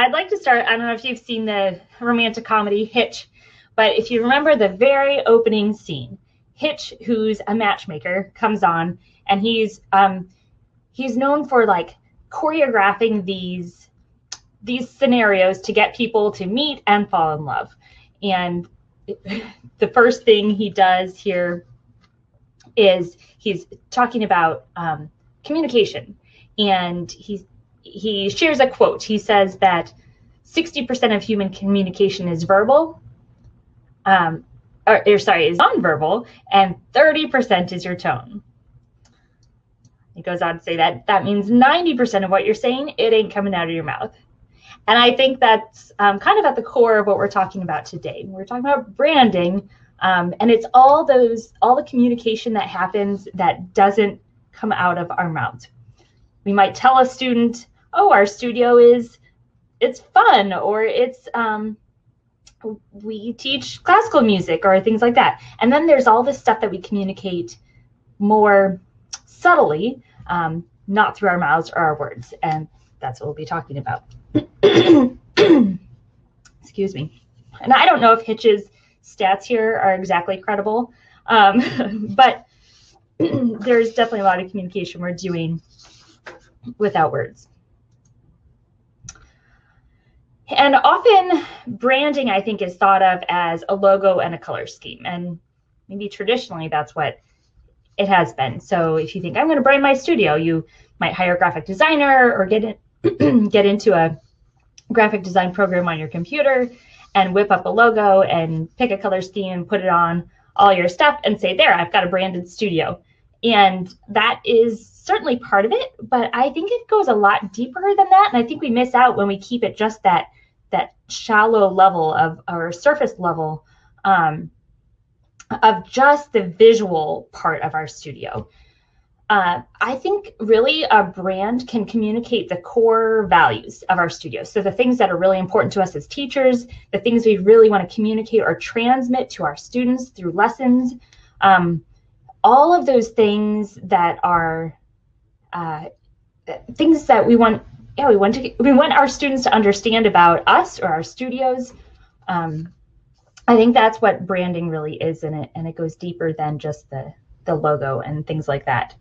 I'd like to start, I don't know if you've seen the romantic comedy Hitch, but if you remember the very opening scene, Hitch, who's a matchmaker, comes on, and he's known for like choreographing these scenarios to get people to meet and fall in love. And the first thing he does here is he's talking about communication, and he shares a quote. He says that 60% of human communication is verbal, is nonverbal, and 30% is your tone. He goes on to say that means 90% of what you're saying, it ain't coming out of your mouth. And I think that's kind of at the core of what we're talking about today. We're talking about branding, and it's all the communication that happens that doesn't come out of our mouths. We might tell a student, oh, our studio it's fun, or it's we teach classical music, or things like that. And then there's all this stuff that we communicate more subtly, not through our mouths or our words. And that's what we'll be talking about. Excuse me. And I don't know if Hitch's stats here are exactly credible, but there's definitely a lot of communication we're doing without words. And often branding, I think, is thought of as a logo and a color scheme. And maybe traditionally that's what it has been. So if you think, I'm going to brand my studio, you might hire a graphic designer or get into a graphic design program on your computer and whip up a logo and pick a color scheme and put it on all your stuff and say, there, I've got a branded studio. And that is certainly part of it, but I think it goes a lot deeper than that. And I think we miss out when we keep it just that shallow level of, or surface level of just the visual part of our studio. I think really a brand can communicate the core values of our studio. So the things that are really important to us as teachers, the things we really want to communicate or transmit to our students through lessons, all of those things that are things that we want our students to understand about us or our studios. I think that's what branding really is in it, and it goes deeper than just the logo and things like that.